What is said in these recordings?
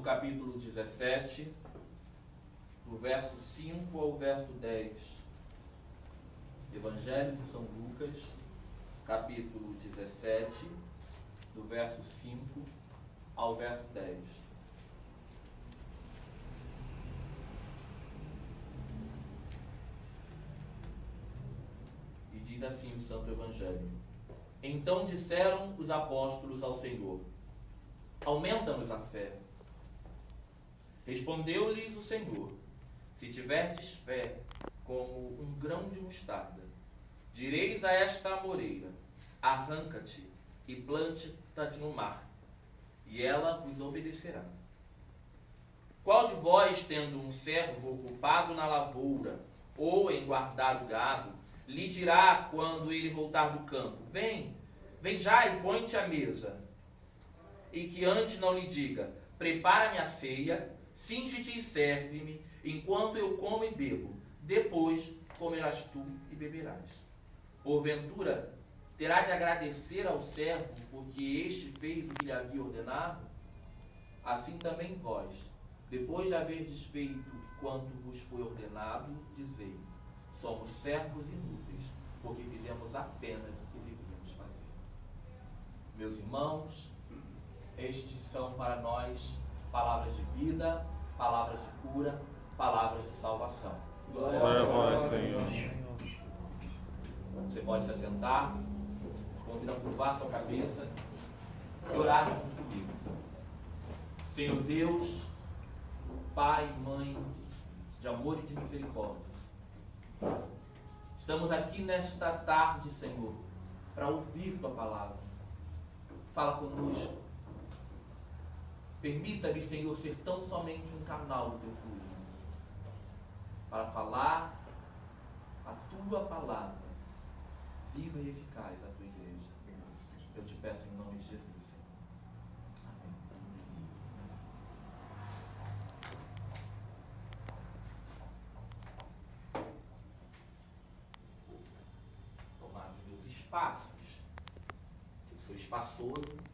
no capítulo 17, do verso 5 ao verso 10. Evangelho de São Lucas, capítulo 17, do verso 5 ao verso 10. E diz assim o Santo Evangelho: Então disseram os apóstolos ao Senhor: Aumenta-nos a fé. Respondeu-lhes o Senhor: Se tiverdes fé como um grão de mostarda, direis a esta amoreira: Arranca-te e planta-te no mar, e ela vos obedecerá. Qual de vós, tendo um servo ocupado na lavoura ou em guardar o gado, lhe dirá quando ele voltar do campo: Vem já e põe-te à mesa? E que antes não lhe diga: Prepara-me a ceia, cinge-te e serve-me, enquanto eu como e bebo. Depois comerás tu e beberás. Porventura, terá de agradecer ao servo, porque este fez o que lhe havia ordenado? Assim também vós, depois de haverdes feito quanto vos foi ordenado, dizei: Somos servos inúteis, porque fizemos apenas o que devíamos fazer. Meus irmãos, estes são para nós palavras de vida, palavras de cura, palavras de salvação. Glória a vós, Senhor. Você pode se assentar, te convido a curvar a sua cabeça e orar junto comigo. Senhor Deus, Pai e Mãe de amor e de misericórdia, estamos aqui nesta tarde, Senhor, para ouvir Tua palavra. Fala conosco. Permita-me, Senhor, ser tão somente um canal do Teu fluir, para falar a Tua palavra, viva e eficaz, à Tua igreja. Eu te peço em nome de Jesus, Senhor. Amém. Tomar os meus espaços. Eu sou espaçoso.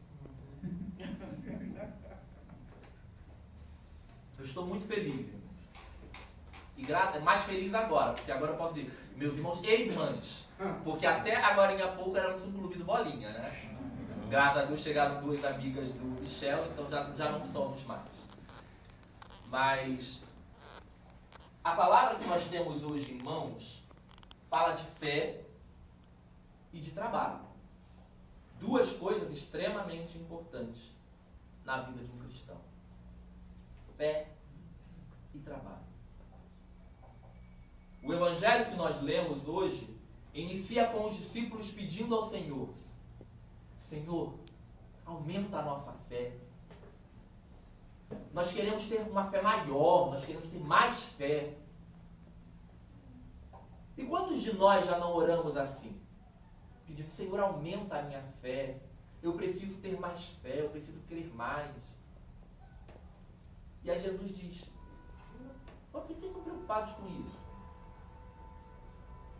Eu estou muito feliz, irmãos. E mais feliz agora, porque agora eu posso dizer, meus irmãos e irmãs. Porque até agora em pouco éramos um clube do Bolinha, né? Graças a Deus chegaram duas amigas do Michel, então já não somos mais. Mas a palavra que nós temos hoje em mãos fala de fé e de trabalho. Duas coisas extremamente importantes na vida de um cristão: fé e trabalho. O evangelho que nós lemos hoje inicia com os discípulos pedindo ao Senhor: Senhor, aumenta a nossa fé. Nós queremos ter uma fé maior, nós queremos ter mais fé. E quantos de nós já não oramos assim? Pedindo: Senhor, aumenta a minha fé. Eu preciso ter mais fé, eu preciso crer mais. E aí Jesus diz: por que vocês estão preocupados com isso?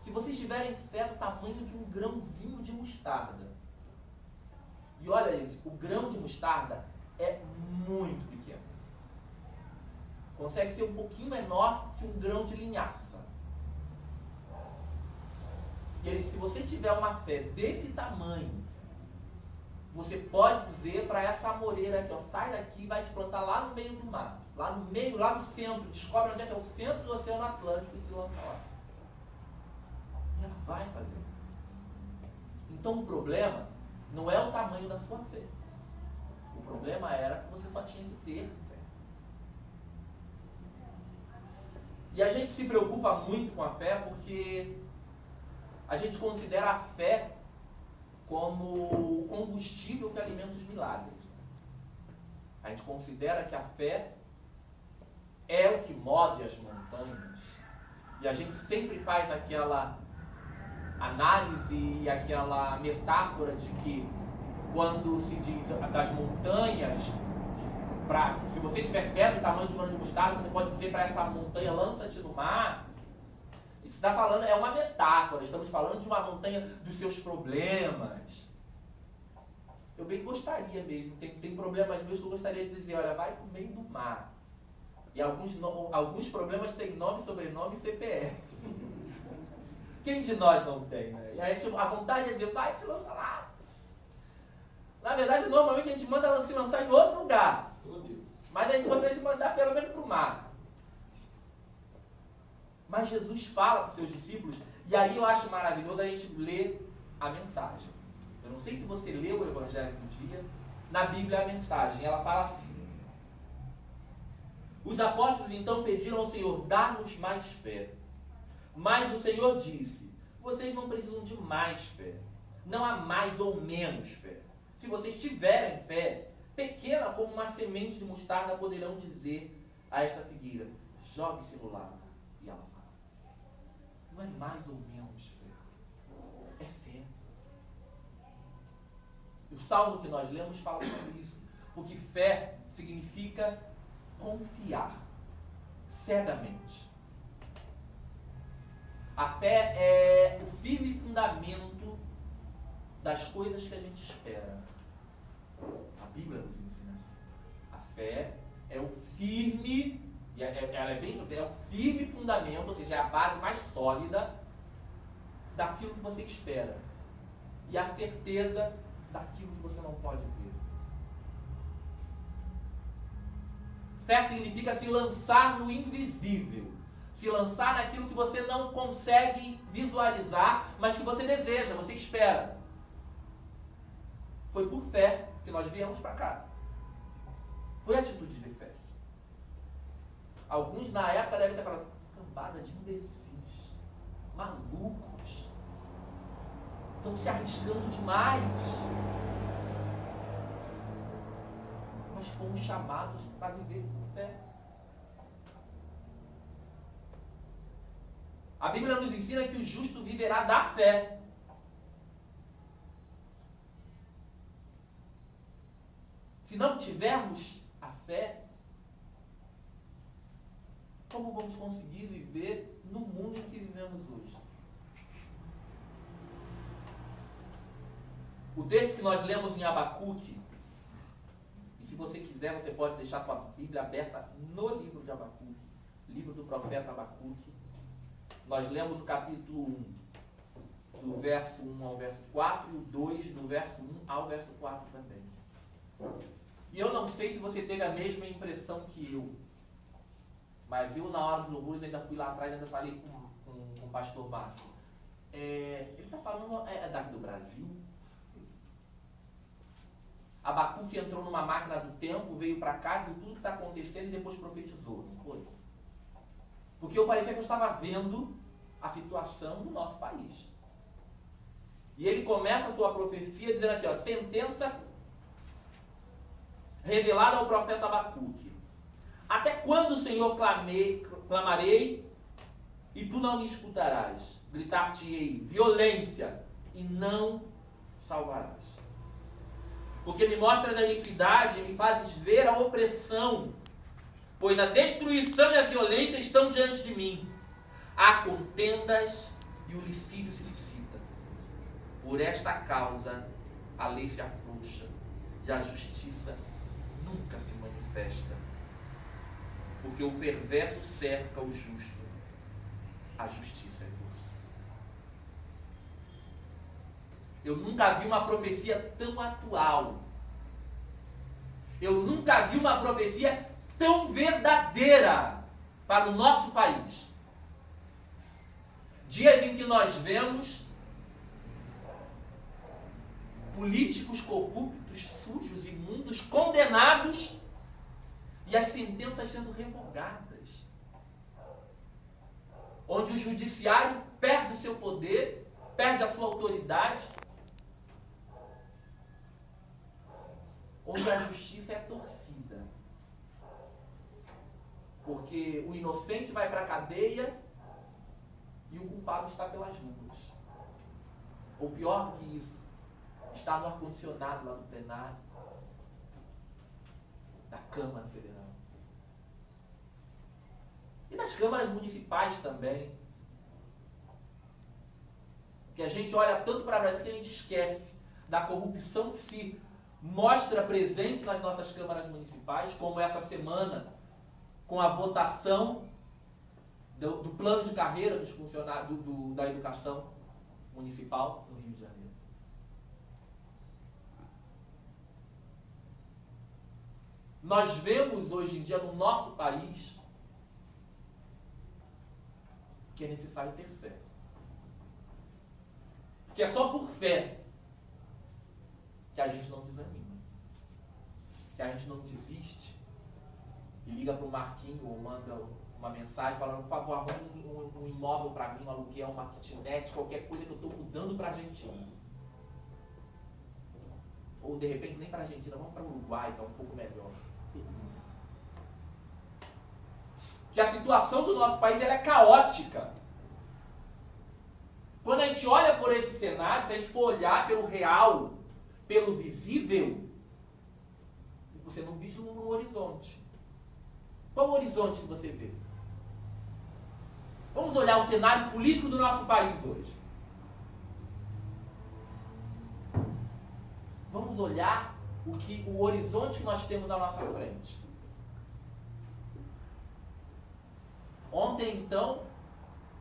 Se vocês tiverem fé do tamanho de um grãozinho de mostarda. E olha, gente, o grão de mostarda é muito pequeno. Consegue ser um pouquinho menor que um grão de linhaça. E ele diz: se você tiver uma fé desse tamanho, você pode dizer para essa amoreira aqui, ó, sai daqui e vai te plantar lá no meio do mar. Lá no meio, lá no centro. Descobre onde é que é o centro do Oceano Atlântico e se lança lá. E ela vai fazer. Então o problema não é o tamanho da sua fé. O problema era que você só tinha que ter fé. E a gente se preocupa muito com a fé porque a gente considera a fé como o combustível que alimenta os milagres. A gente considera que a fé é o que move as montanhas. E a gente sempre faz aquela análise e aquela metáfora de que quando se diz das montanhas, se você tiver fé do tamanho de um grão de mostarda, você pode dizer para essa montanha: lança-te no mar. Isso está falando, é uma metáfora, estamos falando de uma montanha dos seus problemas. Eu bem gostaria mesmo. Tem problemas meus que eu gostaria de dizer, olha, vai pro meio do mar. E alguns problemas têm nome, sobrenome e CPF. Quem de nós não tem, né? E a vontade é dizer, vai te lançar lá. Na verdade, normalmente a gente manda ela se lançar em outro lugar. Meu Deus. Mas a gente gostaria de mandar pelo menos para o mar. Mas Jesus fala para os seus discípulos, e aí eu acho maravilhoso a gente ler a mensagem. Eu não sei se você leu o Evangelho do dia, na Bíblia a mensagem, ela fala assim. Os apóstolos então pediram ao Senhor, dá-nos mais fé. Mas o Senhor disse, vocês não precisam de mais fé. Não há mais ou menos fé. Se vocês tiverem fé, pequena como uma semente de mostarda, poderão dizer a esta figueira, jogue-se no lago. E ela fala. Não é mais ou menos fé. É fé. E o salmo que nós lemos fala sobre isso. Porque fé significa confiar cegamente. A fé é o firme fundamento das coisas que a gente espera. A Bíblia nos ensina assim. A fé é o firme, é o firme fundamento, ou seja, é a base mais sólida daquilo que você espera. E a certeza daquilo que você não pode ver. Fé significa se lançar no invisível. Se lançar naquilo que você não consegue visualizar, mas que você deseja, você espera. Foi por fé que nós viemos para cá. Foi atitude de fé. Alguns na época devem ter falado, cambada de imbecis, malucos, estão se arriscando demais. Mas fomos chamados para viver por fé. A Bíblia nos ensina que o justo viverá da fé. Se não tivermos a fé, como vamos conseguir viver no mundo em que vivemos hoje? O texto que nós lemos em Abacuque, e se você quiser, você pode deixar a sua Bíblia aberta no livro de Abacuque, livro do profeta Abacuque. Nós lemos o capítulo 1, do verso 1 ao verso 4, e o 2, do verso 1 ao verso 4 também. E eu não sei se você teve a mesma impressão que eu, mas eu, na hora do louvor, ainda fui lá atrás e ainda falei com o pastor Márcio. Ele está falando, é daqui do Brasil? Abacuque entrou numa máquina do tempo, veio para cá, viu tudo que está acontecendo e depois profetizou, não foi? Porque eu parecia que eu estava vendo a situação do nosso país. E ele começa a sua profecia dizendo assim, ó, sentença revelada ao profeta Abacuque. Até quando, Senhor, clamarei e tu não me escutarás? Gritar-te-ei violência e não salvarás. Porque me mostras a iniquidade e me fazes ver a opressão, pois a destruição e a violência estão diante de mim. Há contendas e o licídio se suscita. Por esta causa a lei se afrouxa e a justiça nunca se manifesta. Porque o perverso cerca o justo, a justiça é doce. Eu nunca vi uma profecia tão atual. Eu nunca vi uma profecia tão verdadeira para o nosso país. Dias em que nós vemos políticos corruptos, sujos, imundos, condenados e as sentenças sendo revogadas. Onde o judiciário perde o seu poder, perde a sua autoridade, onde a justiça é torcida. Porque o inocente vai para a cadeia e o culpado está pelas ruas. Ou pior do que isso, está no ar-condicionado lá no plenário da Câmara Federal. E das câmaras municipais também. Que a gente olha tanto para o Brasil que a gente esquece da corrupção que se mostra presente nas nossas câmaras municipais, como essa semana, com a votação do plano de carreira dos funcionários da educação municipal no Rio de Janeiro. Nós vemos hoje em dia no nosso país que é necessário ter fé. Que é só por fé que a gente não desanima, que a gente não desiste e liga para o Marquinho ou manda uma mensagem falando, por favor, arrume um imóvel para mim, um aluguel, uma kitnet, qualquer coisa que eu estou mudando para a Argentina. Ou de repente nem para a Argentina, vamos para o Uruguai, que é um pouco melhor. Que a situação do nosso país ela é caótica. Quando a gente olha por esse cenário, se a gente for olhar pelo real, pelo visível, você não vislumbra um horizonte. Qual o horizonte que você vê? Vamos olhar o cenário político do nosso país hoje. Vamos olhar o horizonte que nós temos à nossa frente. Ontem, então,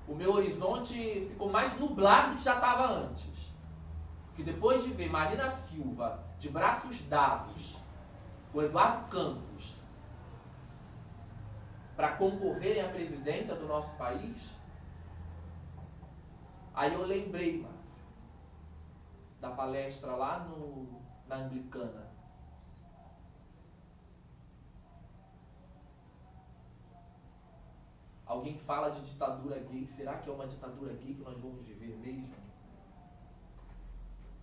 o meu horizonte ficou mais nublado do que já estava antes. Porque depois de ver Marina Silva de braços dados com Eduardo Campos para concorrerem à presidência do nosso país, aí eu lembrei, mano, da palestra lá na Anglicana. Alguém fala de ditadura gay. Será que é uma ditadura gay que nós vamos viver mesmo?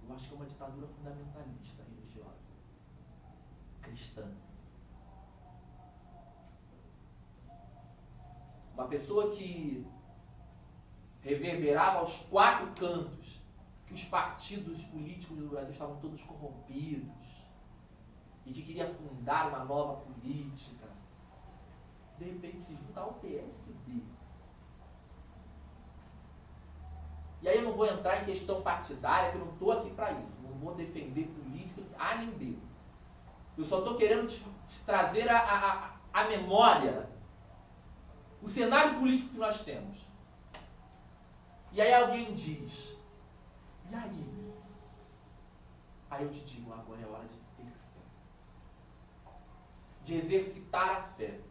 Eu acho que é uma ditadura fundamentalista, religiosa, cristã. Uma pessoa que reverberava aos quatro cantos que os partidos políticos do Brasil estavam todos corrompidos e que queria fundar uma nova política. De repente se junta ao PSB. E aí eu não vou entrar em questão partidária, que eu não estou aqui para isso. Não vou defender político A nem B. Eu só estou querendo te trazer a memória, o cenário político que nós temos. E aí alguém diz, e aí? Aí eu te digo, agora é hora de ter fé. De exercitar a fé.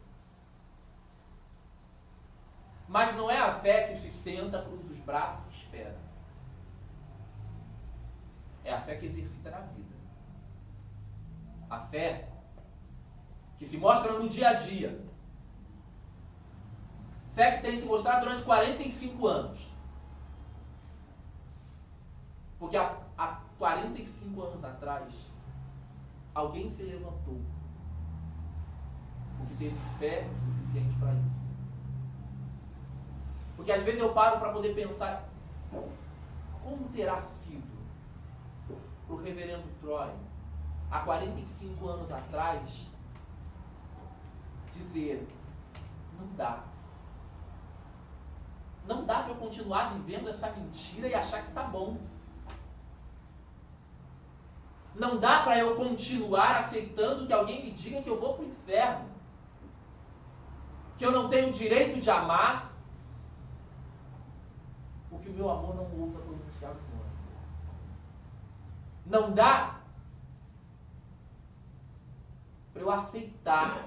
Mas não é a fé que se senta, cruza os braços e espera. É a fé que exercita na vida. A fé que se mostra no dia a dia. Fé que tem se mostrado durante 45 anos. Porque há 45 anos atrás, alguém se levantou. Porque teve fé suficiente para isso. Porque às vezes eu paro para poder pensar como terá sido para o reverendo Troy, há 45 anos atrás, dizer, não dá. Não dá para eu continuar vivendo essa mentira e achar que está bom. Não dá para eu continuar aceitando que alguém me diga que eu vou para o inferno. Que eu não tenho o direito de amar, porque o meu amor não ousa pronunciar o nome. Não dá para eu aceitar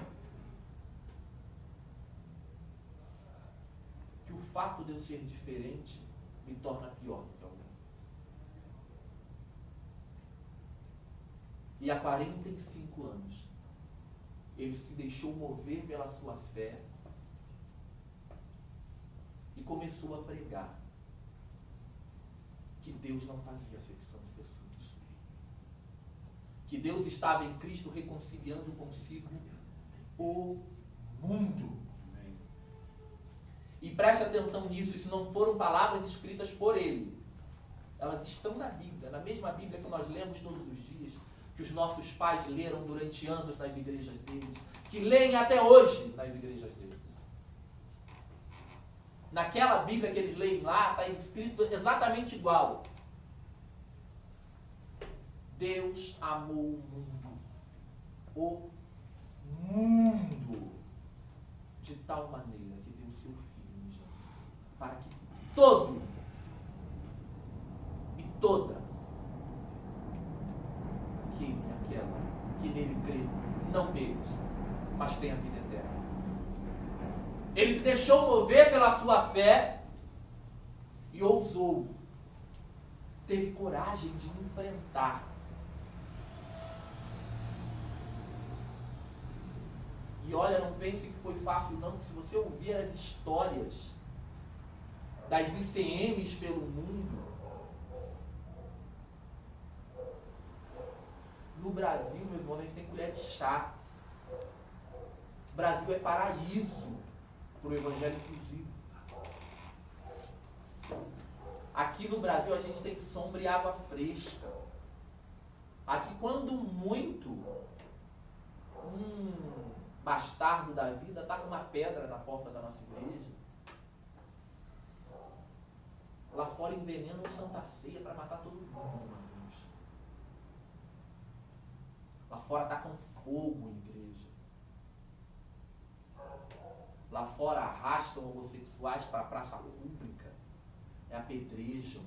que o fato de eu ser diferente me torna pior do que alguém. E há 45 anos, ele se deixou mover pela sua fé e começou a pregar que Deus não fazia acepção de pessoas. Que Deus estava em Cristo reconciliando consigo o mundo. E preste atenção nisso, isso não foram palavras escritas por ele. Elas estão na Bíblia, na mesma Bíblia que nós lemos todos os dias, que os nossos pais leram durante anos nas igrejas deles, que leem até hoje nas igrejas deles. Naquela Bíblia que eles leem lá, está escrito exatamente igual. Deus amou o mundo, de tal maneira que deu o seu Filho, para que todo e toda aquele e aquela que nele crê não pereça, mas tenha vida eterna. Ele se deixou mover pela sua fé e ousou, teve coragem de enfrentar. E olha, não pense que foi fácil não, porque se você ouvir as histórias das ICMs pelo mundo, no Brasil, meu irmão, a gente tem colher de chá. O Brasil é paraíso para o evangelho inclusivo. Aqui no Brasil a gente tem sombra e água fresca. Aqui, quando muito, bastardo da vida está com uma pedra na porta da nossa igreja. Lá fora envenenam o Santa Ceia para matar todo mundo de uma vez. Lá fora está com fogo em igreja. Lá fora arrastam homossexuais para a praça pública. Apedrejam.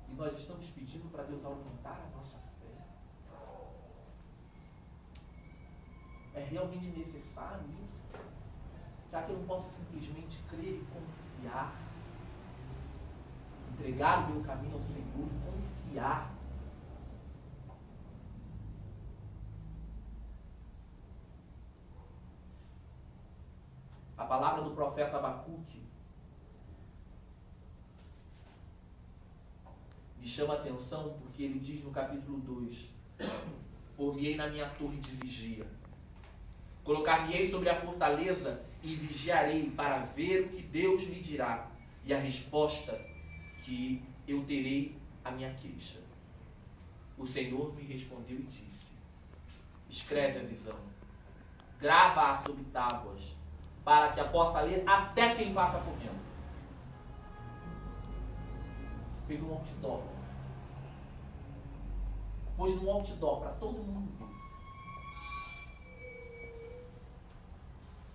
E nós estamos pedindo para Deus aumentar a nossa fé. É realmente necessário isso? Será que eu não posso simplesmente crer e confiar? Entregar o meu caminho ao Senhor e confiar? A palavra do profeta Abacuque me chama a atenção porque ele diz no capítulo 2: Por-me-ei na minha torre de vigia, colocar-me-ei sobre a fortaleza e vigiarei para ver o que Deus me dirá e a resposta que eu terei à minha queixa. O Senhor me respondeu e disse: escreve a visão, grava-a sobre tábuas, para que a possa ler até quem passa correndo. Fez um outdoor. Pôs num outdoor para todo mundo ver.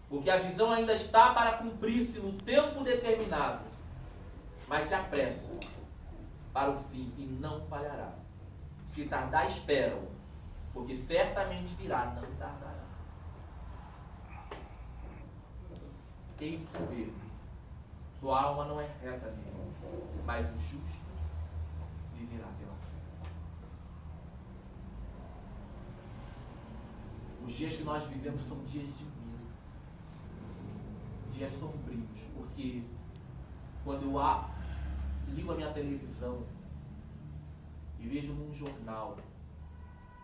Porque a visão ainda está para cumprir-se no tempo determinado, mas se apressa para o fim e não falhará. Se tardar, esperam, porque certamente virá, não tardará. Quem soberbo, sua alma não é reta nele, mas o justo viverá pela fé. Os dias que nós vivemos são dias de medo, dias sombrios, porque quando eu ligo a minha televisão e vejo num jornal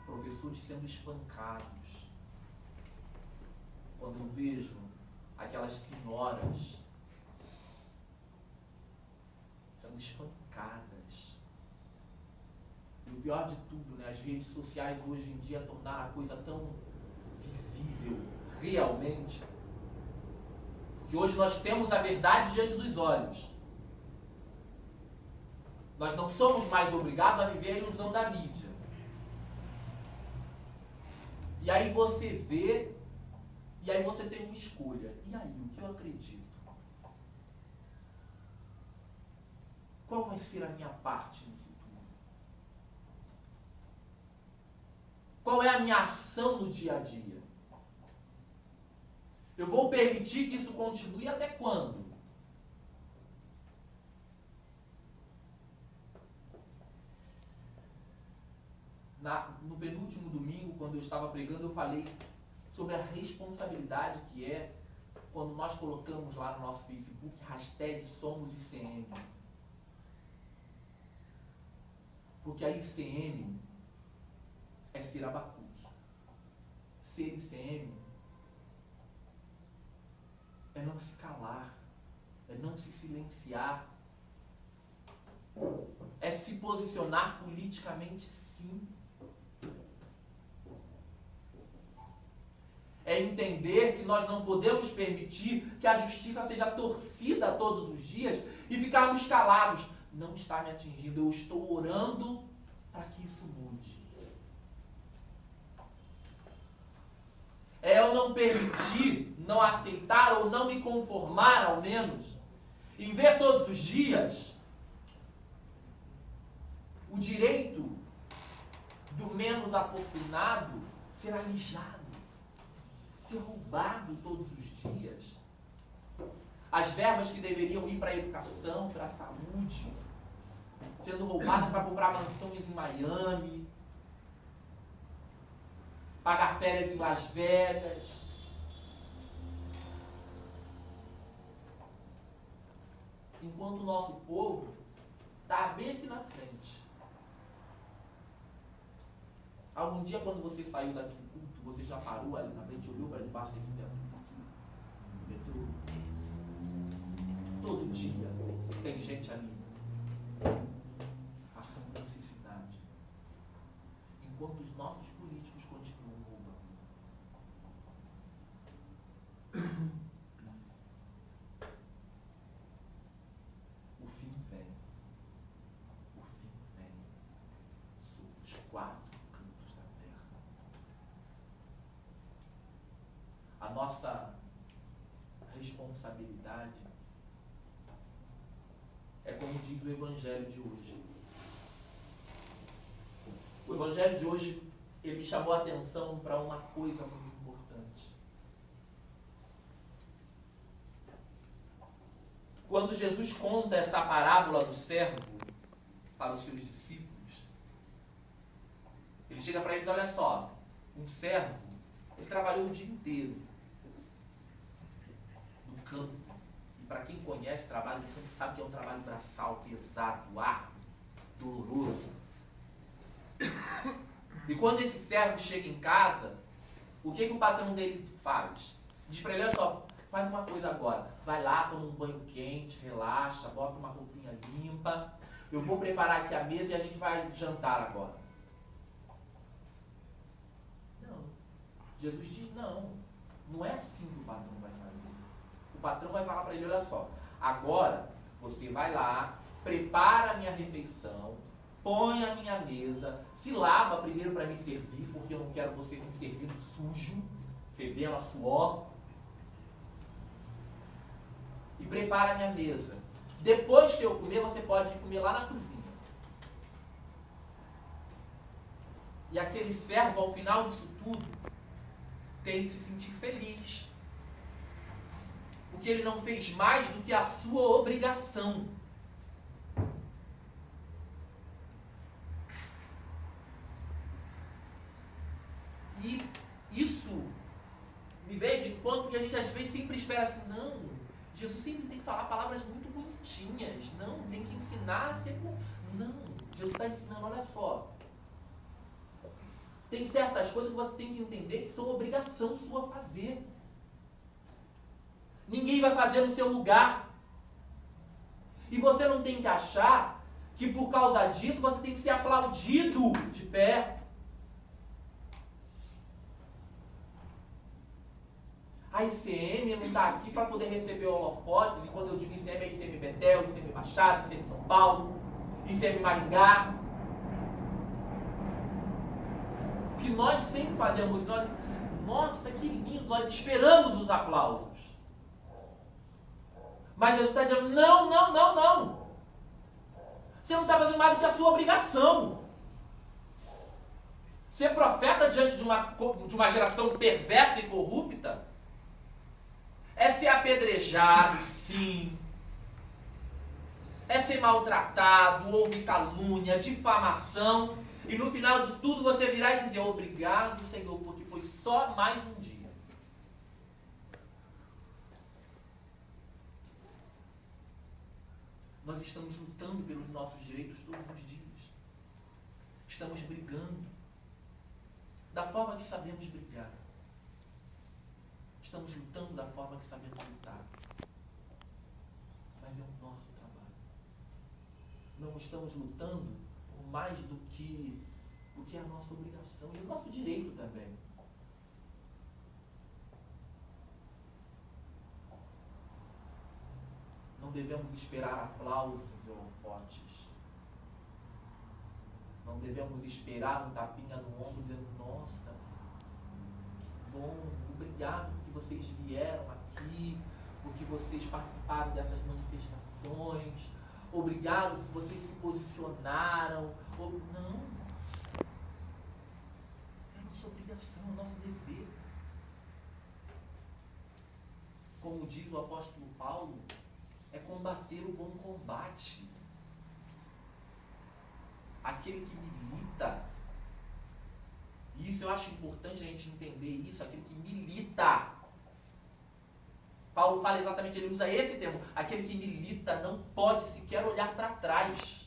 professores sendo espancados, quando eu vejo aquelas senhoras sendo espancadas, e o pior de tudo, né, as redes sociais hoje em dia tornaram a coisa tão visível realmente, que hoje nós temos a verdade diante dos olhos. Nós não somos mais obrigados a viver a ilusão da mídia. E aí você vê, e aí você tem uma escolha. E aí, o que eu acredito? Qual vai ser a minha parte no futuro? Qual é a minha ação no dia a dia? Eu vou permitir que isso continue até quando? No penúltimo domingo, quando eu estava pregando, eu falei sobre a responsabilidade que é quando nós colocamos lá no nosso Facebook #SomosICM. Porque a ICM é ser Abacuque. Ser ICM é não se calar, é não se silenciar, é se posicionar politicamente sim. É entender que nós não podemos permitir que a justiça seja torcida todos os dias e ficarmos calados. Não está me atingindo, eu estou orando para que isso mude. É eu não permitir, não aceitar ou não me conformar, ao menos, em ver todos os dias o direito do menos afortunado ser alijado, ser roubado todos os dias. As verbas que deveriam ir para a educação, para a saúde, sendo roubadas para comprar mansões em Miami, pagar férias em Las Vegas. Enquanto o nosso povo está bem aqui na frente. Algum dia, quando você saiu daqui do culto, você já parou ali na frente, olhou para debaixo desse teto? No metrô? Todo dia tem gente ali passando necessidade. Enquanto os nossos políticos continuam roubando. O fim vem. O fim vem. Sobre os quatro cantos da terra. A nossa responsabilidade é como diz o Evangelho de hoje. O Evangelho de hoje, ele me chamou a atenção para uma coisa muito importante. Quando Jesus conta essa parábola do servo para os seus discípulos, ele chega para eles, olha só, um servo, ele trabalhou o dia inteiro no campo. E para quem conhece o trabalho do campo, sabe que é um trabalho braçal, pesado, árduo, doloroso. E quando esse servo chega em casa, o que o patrão dele faz? Diz para ele, olha só, faz uma coisa agora. Vai lá, toma um banho quente, relaxa, bota uma roupinha limpa. Eu vou preparar aqui a mesa e a gente vai jantar agora. Não. Jesus diz, não é assim que o patrão vai fazer. O patrão vai falar para ele, olha só, agora você vai lá, prepara a minha refeição, põe a minha mesa, se lava primeiro para me servir, porque eu não quero você me servindo sujo, fedendo a suor. E prepara a minha mesa. Depois que eu comer, você pode comer lá na cozinha. E aquele servo, ao final disso tudo, tem que se sentir feliz. Porque ele não fez mais do que a sua obrigação. E isso me veio de encontro que a gente às vezes sempre espera assim, não, Jesus sempre tem que falar palavras muito bonitinhas, não, tem que ensinar sempre. Não, Jesus está ensinando, olha só. Tem certas coisas que você tem que entender que são obrigação sua fazer. Ninguém vai fazer no seu lugar. E você não tem que achar que por causa disso você tem que ser aplaudido de pé. A ICM não está aqui para poder receber holofotes, e quando eu digo ICM é ICM Betel, ICM Baixada, ICM São Paulo, ICM Maringá. O que nós sempre fazemos, nossa, que lindo, nós esperamos os aplausos. Mas Jesus está dizendo, não. Você não está fazendo mais do que a sua obrigação. Ser profeta diante de uma geração perversa e corrupta é ser apedrejado, sim. É ser maltratado, ouvir calúnia, difamação. E no final de tudo você virá e dizer, obrigado, Senhor, porque foi só mais um dia. Nós estamos lutando pelos nossos direitos todos os dias. Estamos brigando da forma que sabemos brigar. Estamos lutando da forma que sabemos lutar. Mas é o nosso trabalho. Não estamos lutando por mais do que é a nossa obrigação e o nosso direito também. devemos esperar aplausos e holofotes. Não devemos esperar um tapinha no ombro dizendo, nossa, que bom, obrigado porque vocês vieram aqui, porque vocês participaram dessas manifestações, obrigado porque vocês se posicionaram. Não. É a nossa obrigação, é o nosso dever. Como diz o apóstolo Paulo, é combater o bom combate. Aquele que milita, e isso eu acho importante a gente entender isso, aquele que milita. Paulo fala exatamente, ele usa esse termo, aquele que milita não pode sequer olhar para trás.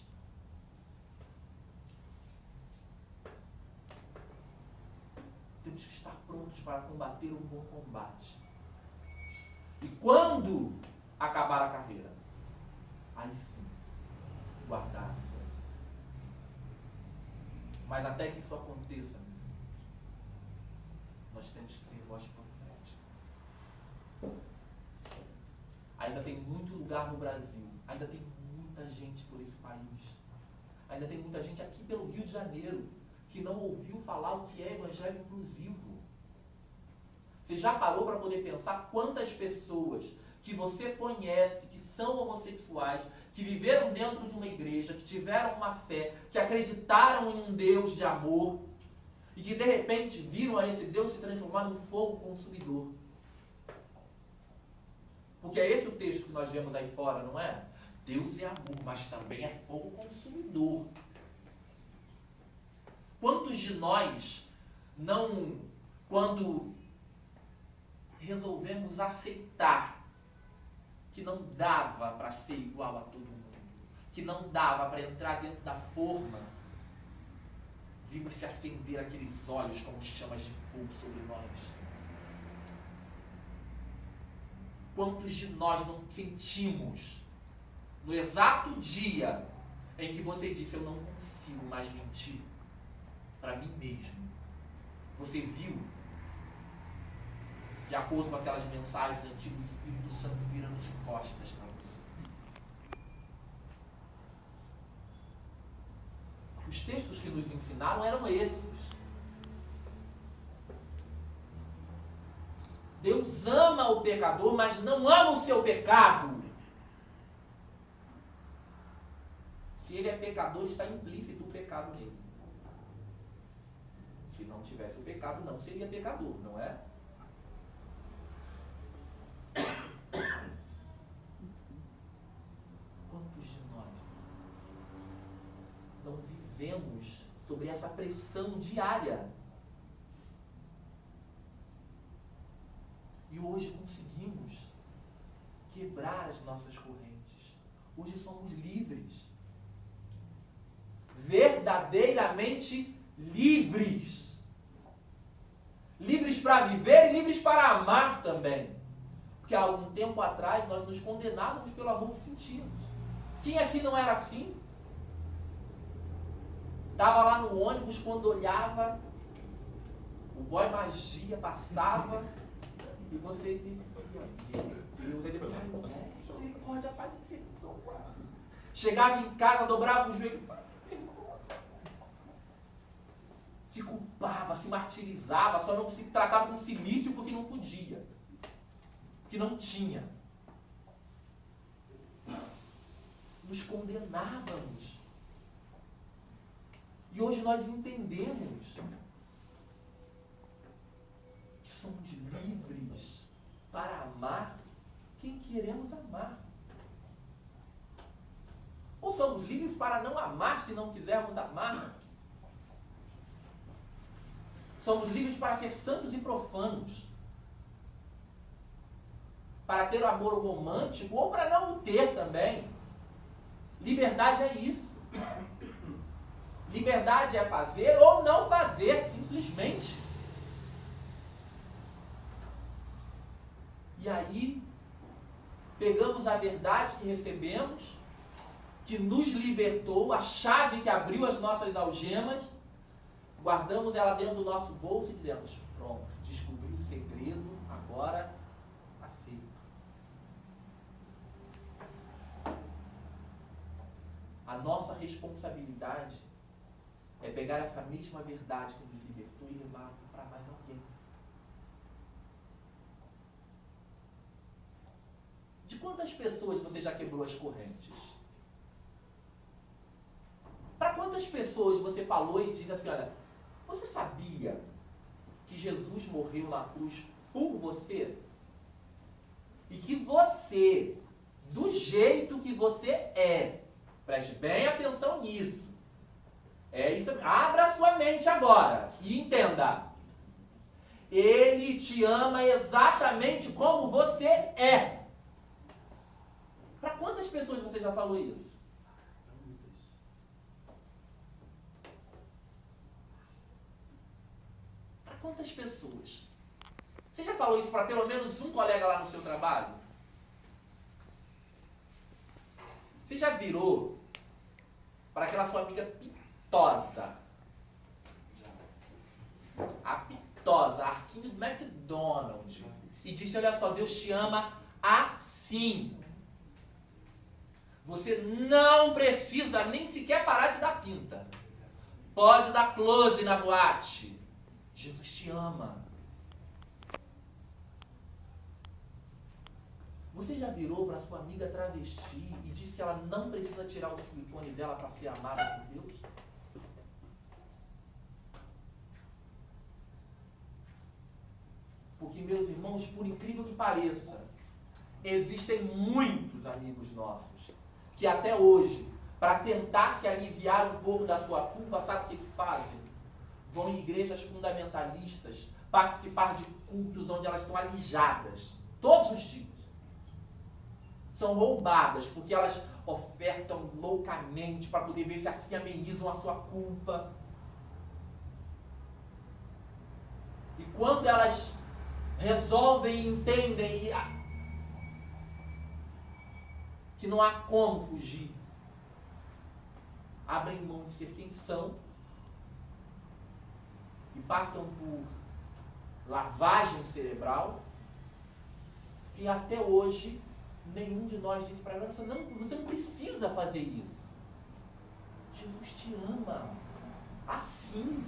Temos que estar prontos para combater um bom combate. E quando acabar a carreira, aí sim, guardar a fé. Mas até que isso aconteça, nós temos que ter voz profética. Ainda tem muito lugar no Brasil, ainda tem muita gente por esse país, ainda tem muita gente aqui pelo Rio de Janeiro que não ouviu falar o que é evangelho inclusivo. Você já parou para poder pensar quantas pessoas que você conhece, que são homossexuais, que viveram dentro de uma igreja, que tiveram uma fé, que acreditaram em um Deus de amor e que de repente viram a esse Deus se transformar num fogo consumidor? Porque é esse o texto que nós vemos aí fora, não é? Deus é amor, mas também é fogo consumidor. Quantos de nós não, quando resolvemos aceitar que não dava para ser igual a todo mundo, que não dava para entrar dentro da forma, vimos se acender aqueles olhos como chamas de fogo sobre nós? Quantos de nós não sentimos, no exato dia em que você disse, eu não consigo mais mentir para mim mesmo, você viu, de acordo com aquelas mensagens antigas, o Espírito Santo virando de costas para você? Os textos que nos ensinaram eram esses. Deus ama o pecador, mas não ama o seu pecado. Se ele é pecador, está implícito o pecado nele. Se não tivesse o pecado, não seria pecador, não é? Quantos de nós não vivemos sobre essa pressão diária? E hoje conseguimos quebrar as nossas correntes. Hoje somos livres. Verdadeiramente livres. Livres para viver e livres para amar também. Porque há algum tempo atrás nós nos condenávamos pelo amor que sentíamos. Quem aqui não era assim? Estava lá no ônibus, quando olhava, o boy magia passava e você dizia, meu Deus, ele misericórdia, Pai de Deus. Chegava em casa, dobrava o joelho, se culpava, se martirizava, só não se tratava com silício porque não podia, porque não tinha. Nos condenávamos. E hoje nós entendemos que somos livres para amar quem queremos amar. Ou somos livres para não amar se não quisermos amar? Somos livres para ser santos e profanos. Para ter o amor romântico ou para não o ter também. Liberdade é isso. Liberdade é fazer ou não fazer, simplesmente. E aí, pegamos a verdade que recebemos, que nos libertou, a chave que abriu as nossas algemas, guardamos ela dentro do nosso bolso e dizemos, pronto, descobri o segredo, agora está feito. responsabilidade é pegar essa mesma verdade que nos libertou e levar para mais alguém. De quantas pessoas você já quebrou as correntes? Para quantas pessoas você falou e diz assim, olha, você sabia que Jesus morreu na cruz por você? E que você, do jeito que você preste bem atenção nisso. É isso, abra sua mente agora e entenda. Ele te ama exatamente como você é. Para quantas pessoas você já falou isso? Para quantas pessoas? Você já falou isso para pelo menos um colega lá no seu trabalho? Você já virou para aquela sua amiga pitosa? A pitosa, a Arquinho do McDonald's. E disse, olha só, Deus te ama assim. Você não precisa nem sequer parar de dar pinta. Pode dar close na boate. Jesus te ama. Você já virou para sua amiga travesti e disse que ela não precisa tirar o silicone dela para ser amada por Deus? Porque, meus irmãos, por incrível que pareça, existem muitos amigos nossos que até hoje, para tentar se aliviar um pouco da sua culpa, sabe o que fazem? Vão em igrejas fundamentalistas participar de cultos onde elas são alijadas, todos os dias. São roubadas, porque elas ofertam loucamente para poder ver se assim amenizam a sua culpa. E quando elas resolvem, entendem que não há como fugir, abrem mão de ser quem são e passam por lavagem cerebral, que até hoje nenhum de nós disse para ela, você não precisa fazer isso. Jesus te ama assim.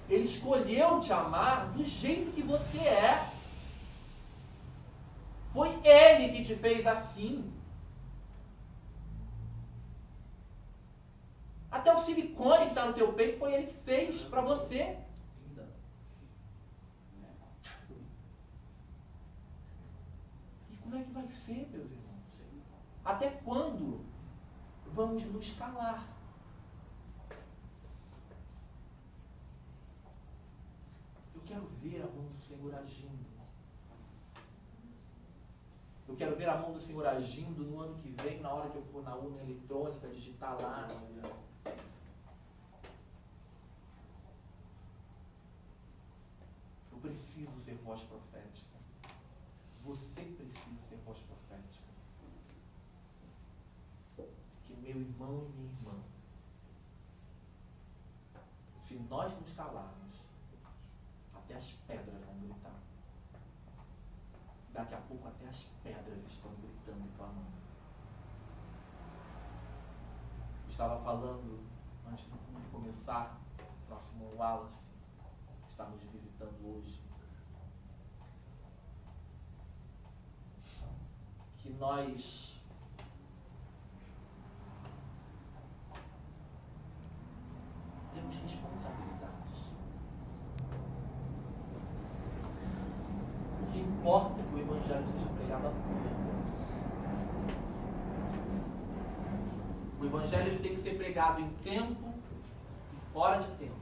Ele escolheu te amar do jeito que você é. Foi Ele que te fez assim. Até o silicone que está no teu peito foi Ele que fez para você. E como é que vai ser, meus irmãos? Até quando vamos nos calar? Eu quero ver a mão do Senhor agindo. Eu quero ver a mão do Senhor agindo no ano que vem, na hora que eu for na urna eletrônica, digitar lá. Eu preciso ser voz profética. Você precisa ser voz profética. Que meu irmão e minha irmã, se nós nos calarmos, até as pedras vão gritar. Daqui a pouco até as pedras estão gritando e clamando. Eu estava falando, antes do culto começar, nosso irmão Wallace está nos visitando hoje, que nós temos responsabilidades. O que importa é que o Evangelho seja pregado a todos. O Evangelho ele tem que ser pregado em tempo e fora de tempo.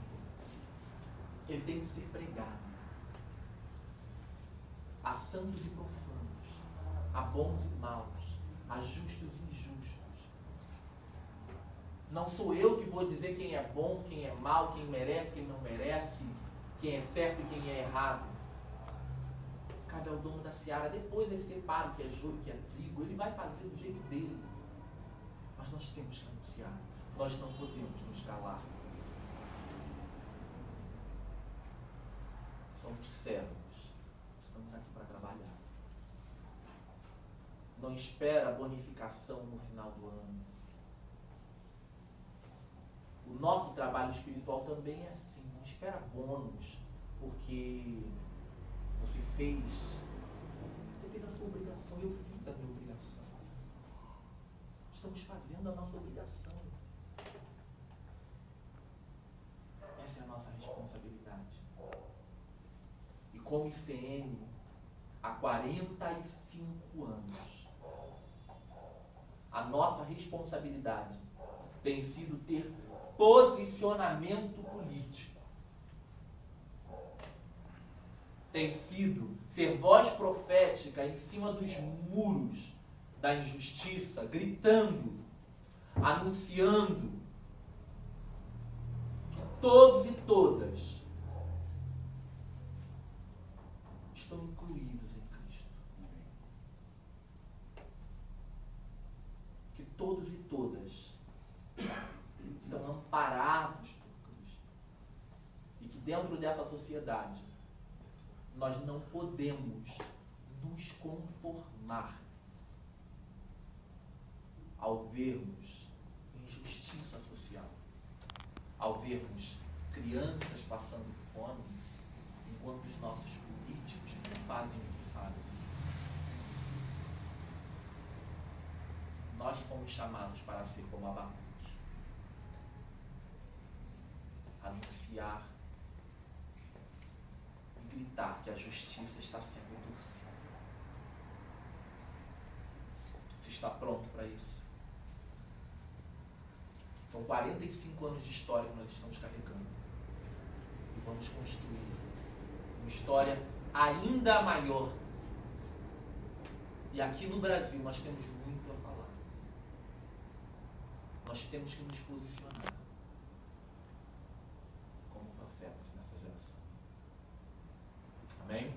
Ele tem que ser pregado a santos e profanos, a bons e maus, a justos e injustos. Não sou eu que vou dizer quem é bom, quem é mau, quem merece, quem não merece, quem é certo e quem é errado. Cabe ao dono da seara. Depois ele separa o que é joio e o que é trigo. Ele vai fazer do jeito dele. Mas nós temos que anunciar. Nós não podemos nos calar. Somos servos. Estamos aqui para trabalhar. Não espera a bonificação no final do ano. O nosso trabalho espiritual também é assim. Não espera bônus, porque você fez a sua obrigação, eu fiz a minha obrigação. Estamos fazendo a nossa obrigação. Essa é a nossa responsabilidade. E como ICN, há 45 anos, a nossa responsabilidade tem sido ter posicionamento político. Tem sido ser voz profética em cima dos muros da injustiça, gritando, anunciando que todos e todas estão incluídos em Cristo. Que todos e todas são amparados por Cristo. E que dentro dessa sociedade nós não podemos nos conformar ao vermos injustiça social, ao vermos crianças passando fome, enquanto os nossos políticos não fazem o que fazem. Nós fomos chamados para ser como Abacuque, anunciar e gritar que a justiça está sendo torcida. Você está pronto para isso? São 45 anos de história que nós estamos carregando. E vamos construir uma história ainda maior. E aqui no Brasil nós temos muito a falar. Nós temos que nos posicionar como profetas nessa geração. Amém?